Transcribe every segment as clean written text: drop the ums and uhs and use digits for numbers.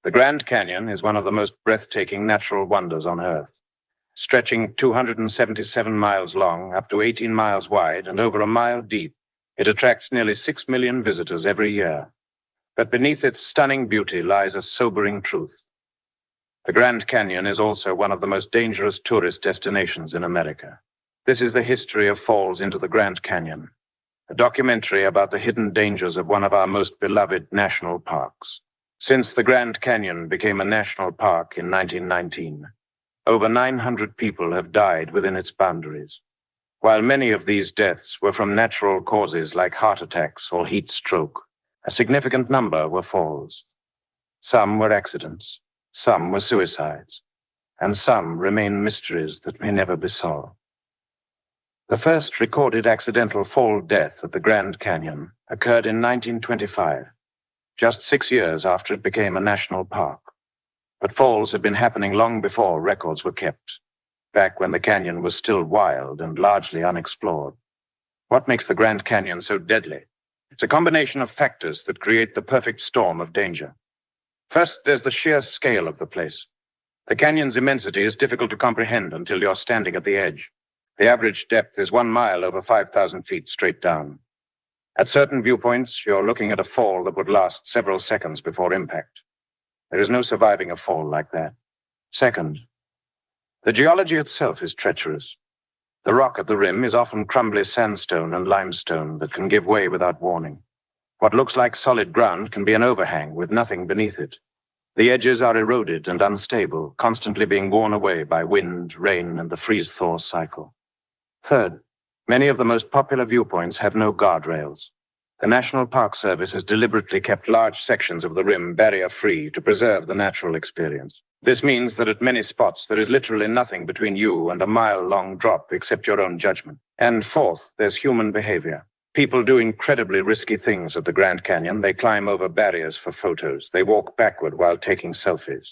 The Grand Canyon is one of the most breathtaking natural wonders on Earth. Stretching 277 miles long, up to 18 miles wide, and over a mile deep, it attracts nearly 6 million visitors every year. But beneath its stunning beauty lies a sobering truth. The Grand Canyon is also one of the most dangerous tourist destinations in America. This is the history of Falls into the Grand Canyon, a documentary about the hidden dangers of one of our most beloved national parks. Since the Grand Canyon became a national park in 1919, over 900 people have died within its boundaries. While many of these deaths were from natural causes like heart attacks or heat stroke, a significant number were falls. Some were accidents, some were suicides, and some remain mysteries that may never be solved. The first recorded accidental fall death at the Grand Canyon occurred in 1925. Just 6 years after it became a national park. But falls had been happening long before records were kept, back when the canyon was still wild and largely unexplored. What makes the Grand Canyon so deadly? It's a combination of factors that create the perfect storm of danger. First, there's the sheer scale of the place. The canyon's immensity is difficult to comprehend until you're standing at the edge. The average depth is 1 mile over 5,000 feet straight down. At certain viewpoints, you're looking at a fall that would last several seconds before impact. There is no surviving a fall like that. Second, the geology itself is treacherous. The rock at the rim is often crumbly sandstone and limestone that can give way without warning. What looks like solid ground can be an overhang with nothing beneath it. The edges are eroded and unstable, constantly being worn away by wind, rain, and the freeze-thaw cycle. Third, many of the most popular viewpoints have no guardrails. The National Park Service has deliberately kept large sections of the rim barrier-free to preserve the natural experience. This means that at many spots there is literally nothing between you and a mile-long drop except your own judgment. And fourth, there's human behavior. People do incredibly risky things at the Grand Canyon. They climb over barriers for photos. They walk backward while taking selfies.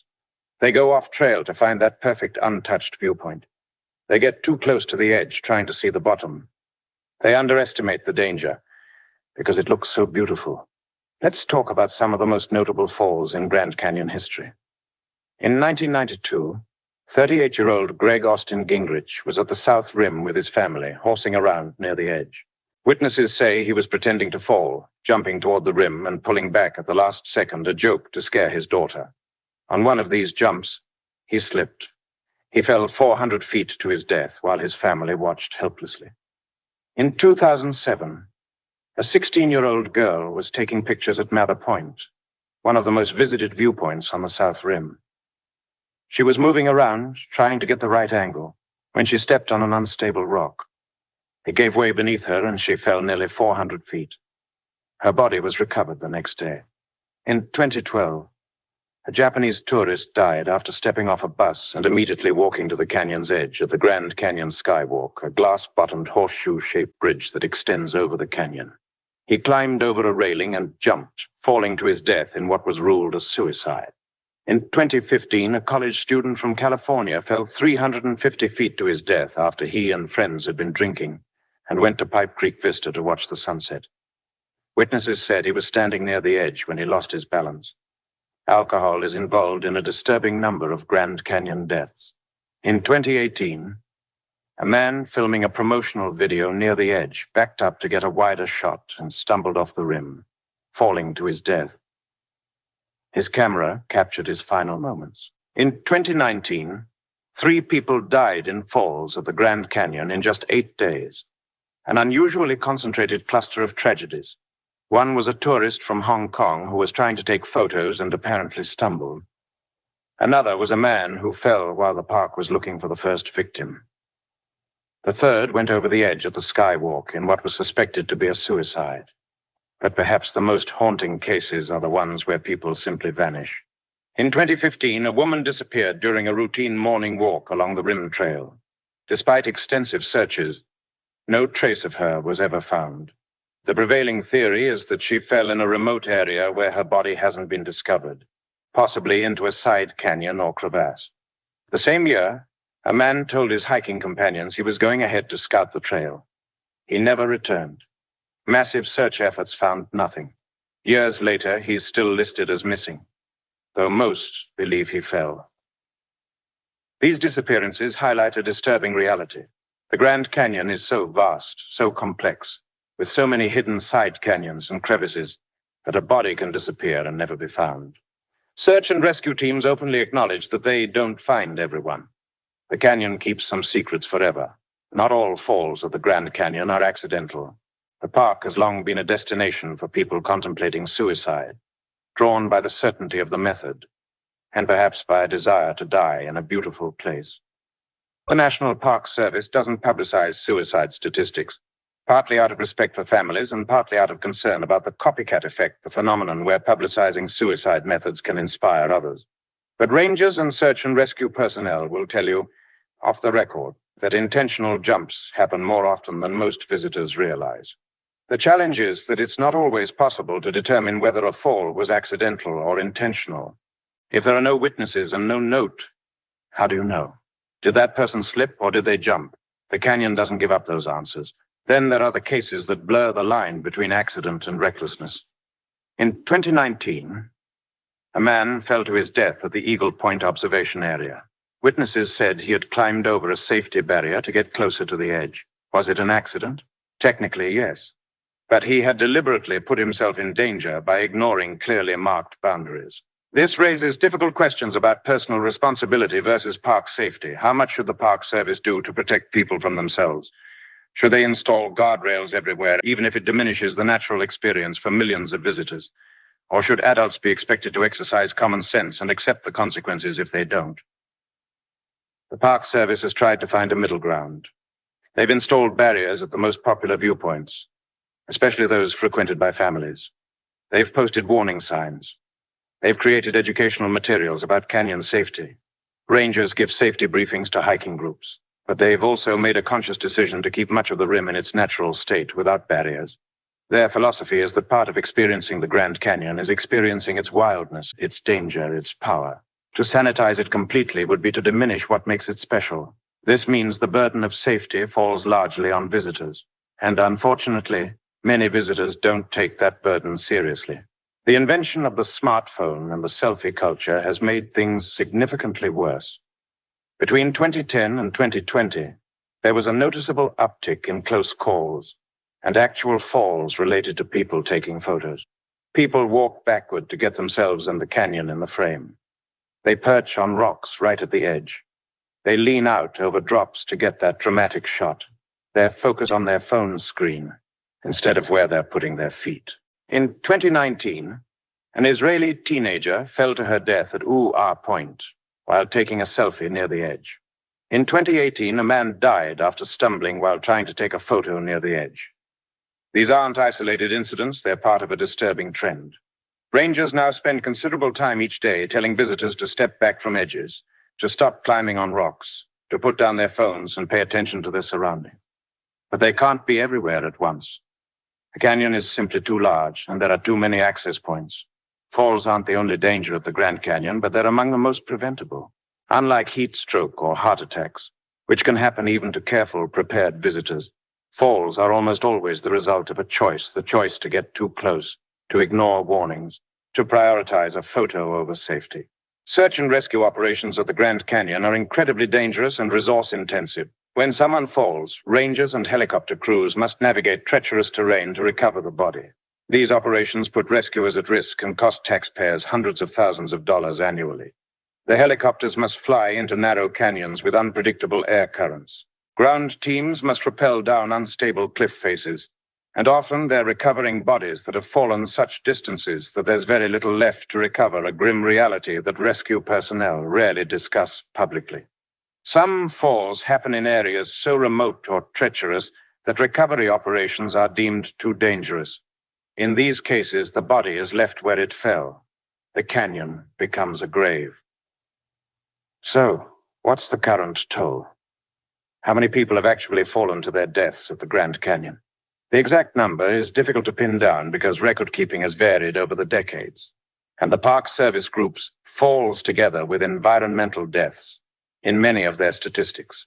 They go off-trail to find that perfect untouched viewpoint. They get too close to the edge, trying to see the bottom. They underestimate the danger, because it looks so beautiful. Let's talk about some of the most notable falls in Grand Canyon history. In 1992, 38-year-old Greg Austin Gingrich was at the South Rim with his family, horsing around near the edge. Witnesses say he was pretending to fall, jumping toward the rim and pulling back at the last second, a joke to scare his daughter. On one of these jumps, he slipped. He fell 400 feet to his death while his family watched helplessly. In 2007, a 16-year-old girl was taking pictures at Mather Point, one of the most visited viewpoints on the South Rim. She was moving around, trying to get the right angle, when she stepped on an unstable rock. It gave way beneath her, and she fell nearly 400 feet. Her body was recovered the next day. In 2012, a Japanese tourist died after stepping off a bus and immediately walking to the canyon's edge at the Grand Canyon Skywalk, a glass-bottomed horseshoe-shaped bridge that extends over the canyon. He climbed over a railing and jumped, falling to his death in what was ruled a suicide. In 2015, a college student from California fell 350 feet to his death after he and friends had been drinking and went to Pipe Creek Vista to watch the sunset. Witnesses said he was standing near the edge when he lost his balance. Alcohol is involved in a disturbing number of Grand Canyon deaths. In 2018, a man filming a promotional video near the edge backed up to get a wider shot and stumbled off the rim, falling to his death. His camera captured his final moments. In 2019, 3 people died in falls at the Grand Canyon in just 8 days, an unusually concentrated cluster of tragedies. One was a tourist from Hong Kong who was trying to take photos and apparently stumbled. Another was a man who fell while the park was looking for the first victim. The third went over the edge at the Skywalk in what was suspected to be a suicide. But perhaps the most haunting cases are the ones where people simply vanish. In 2015, a woman disappeared during a routine morning walk along the rim trail. Despite extensive searches, no trace of her was ever found. The prevailing theory is that she fell in a remote area where her body hasn't been discovered, possibly into a side canyon or crevasse. The same year, a man told his hiking companions he was going ahead to scout the trail. He never returned. Massive search efforts found nothing. Years later, he's still listed as missing. though most believe he fell. These disappearances highlight a disturbing reality. The Grand Canyon is so vast, so complex, with so many hidden side canyons and crevices, that a body can disappear and never be found. Search and rescue teams openly acknowledge that they don't find everyone. The canyon keeps some secrets forever. Not all falls of the Grand Canyon are accidental. The park has long been a destination for people contemplating suicide, drawn by the certainty of the method, and perhaps by a desire to die in a beautiful place. The National Park Service doesn't publicize suicide statistics, partly out of respect for families and partly out of concern about the copycat effect, the phenomenon where publicizing suicide methods can inspire others. But rangers and search and rescue personnel will tell you, off the record, that intentional jumps happen more often than most visitors realize. The challenge is that it's not always possible to determine whether a fall was accidental or intentional. If there are no witnesses and no note, how do you know? Did that person slip or did they jump? The canyon doesn't give up those answers. Then there are the cases that blur the line between accident and recklessness. In 2019, a man fell to his death at the Eagle Point observation area. Witnesses said he had climbed over a safety barrier to get closer to the edge. Was it an accident? Technically, yes. But he had deliberately put himself in danger by ignoring clearly marked boundaries. This raises difficult questions about personal responsibility versus park safety. How much should the Park Service do to protect people from themselves? Should they install guardrails everywhere, even if it diminishes the natural experience for millions of visitors? Or should adults be expected to exercise common sense and accept the consequences if they don't? The Park Service has tried to find a middle ground. They've installed barriers at the most popular viewpoints, especially those frequented by families. They've posted warning signs. They've created educational materials about canyon safety. Rangers give safety briefings to hiking groups. But they've also made a conscious decision to keep much of the rim in its natural state without barriers. Their philosophy is that part of experiencing the Grand Canyon is experiencing its wildness, its danger, its power. To sanitize it completely would be to diminish what makes it special. This means the burden of safety falls largely on visitors. And unfortunately, many visitors don't take that burden seriously. The invention of the smartphone and the selfie culture has made things significantly worse. Between 2010 and 2020, there was a noticeable uptick in close calls and actual falls related to people taking photos. People walk backward to get themselves and the canyon in the frame. They perch on rocks right at the edge. They lean out over drops to get that dramatic shot. They're focused on their phone screen instead of where they're putting their feet. In 2019, an Israeli teenager fell to her death at Point while taking a selfie near the edge. In 2018, a man died after stumbling while trying to take a photo near the edge. These aren't isolated incidents, they're part of a disturbing trend. Rangers now spend considerable time each day telling visitors to step back from edges, to stop climbing on rocks, to put down their phones and pay attention to their surroundings. But they can't be everywhere at once. The canyon is simply too large, and there are too many access points. Falls aren't the only danger at the Grand Canyon, but they're among the most preventable. Unlike heat stroke or heart attacks, which can happen even to careful, prepared visitors, falls are almost always the result of a choice, the choice to get too close, to ignore warnings, to prioritize a photo over safety. Search and rescue operations at the Grand Canyon are incredibly dangerous and resource-intensive. When someone falls, rangers and helicopter crews must navigate treacherous terrain to recover the body. These operations put rescuers at risk and cost taxpayers hundreds of thousands of dollars annually. The helicopters must fly into narrow canyons with unpredictable air currents. Ground teams must rappel down unstable cliff faces, and often they're recovering bodies that have fallen such distances that there's very little left to recover, a grim reality that rescue personnel rarely discuss publicly. Some falls happen in areas so remote or treacherous that recovery operations are deemed too dangerous. In these cases, the body is left where it fell. The canyon becomes a grave. So, what's the current toll? How many people have actually fallen to their deaths at the Grand Canyon? The exact number is difficult to pin down because record keeping has varied over the decades, and the Park Service groups falls together with environmental deaths in many of their statistics.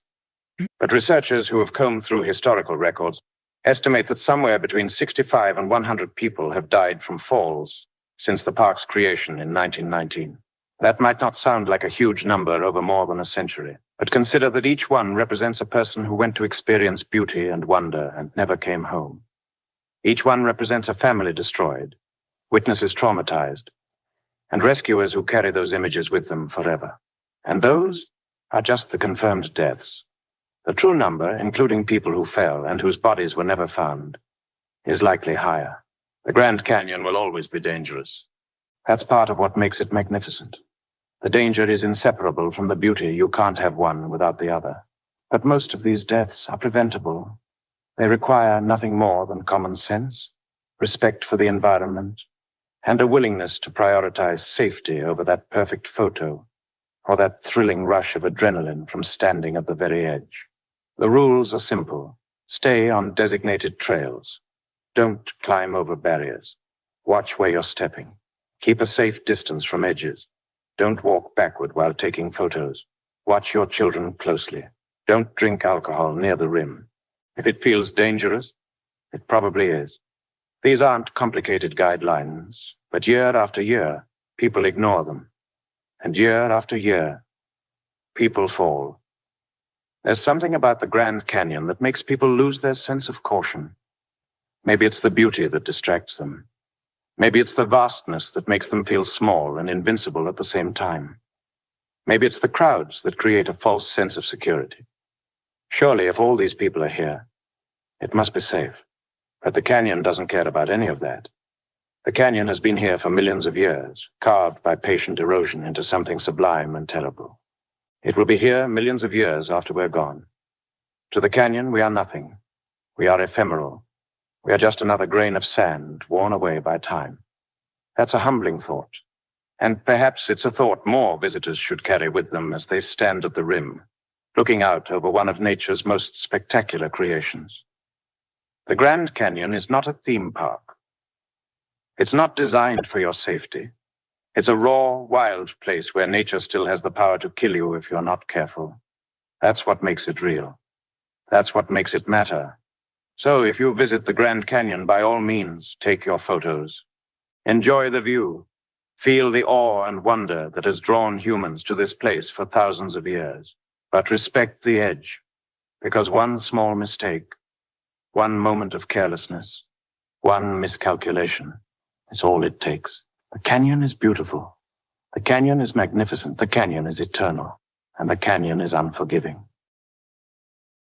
But researchers who have combed through historical records estimate that somewhere between 65 and 100 people have died from falls since the park's creation in 1919. That might not sound like a huge number over more than a century, but consider that each one represents a person who went to experience beauty and wonder and never came home. Each one represents a family destroyed, witnesses traumatized, and rescuers who carry those images with them forever. And those are just the confirmed deaths. The true number, including people who fell and whose bodies were never found, is likely higher. The Grand Canyon will always be dangerous. That's part of what makes it magnificent. The danger is inseparable from the beauty. You can't have one without the other. But most of these deaths are preventable. They require nothing more than common sense, respect for the environment, and a willingness to prioritize safety over that perfect photo or that thrilling rush of adrenaline from standing at the very edge. The rules are simple. Stay on designated trails. Don't climb over barriers. Watch where you're stepping. Keep a safe distance from edges. Don't walk backward while taking photos. Watch your children closely. Don't drink alcohol near the rim. If it feels dangerous, it probably is. These aren't complicated guidelines, but year after year, people ignore them. And year after year, people fall. There's something about the Grand Canyon that makes people lose their sense of caution. Maybe it's the beauty that distracts them. Maybe it's the vastness that makes them feel small and invincible at the same time. Maybe it's the crowds that create a false sense of security. Surely, if all these people are here, it must be safe. But the canyon doesn't care about any of that. The canyon has been here for millions of years, carved by patient erosion into something sublime and terrible. It will be here millions of years after we're gone. To the canyon, we are nothing. We are ephemeral. We are just another grain of sand worn away by time. That's a humbling thought. And perhaps it's a thought more visitors should carry with them as they stand at the rim, looking out over one of nature's most spectacular creations. The Grand Canyon is not a theme park. It's not designed for your safety. It's a raw, wild place where nature still has the power to kill you if you're not careful. That's what makes it real. That's what makes it matter. So if you visit the Grand Canyon, by all means, take your photos. Enjoy the view. Feel the awe and wonder that has drawn humans to this place for thousands of years. But respect the edge, because one small mistake, one moment of carelessness, one miscalculation is all it takes. The canyon is beautiful. The canyon is magnificent. The canyon is eternal. And the canyon is unforgiving.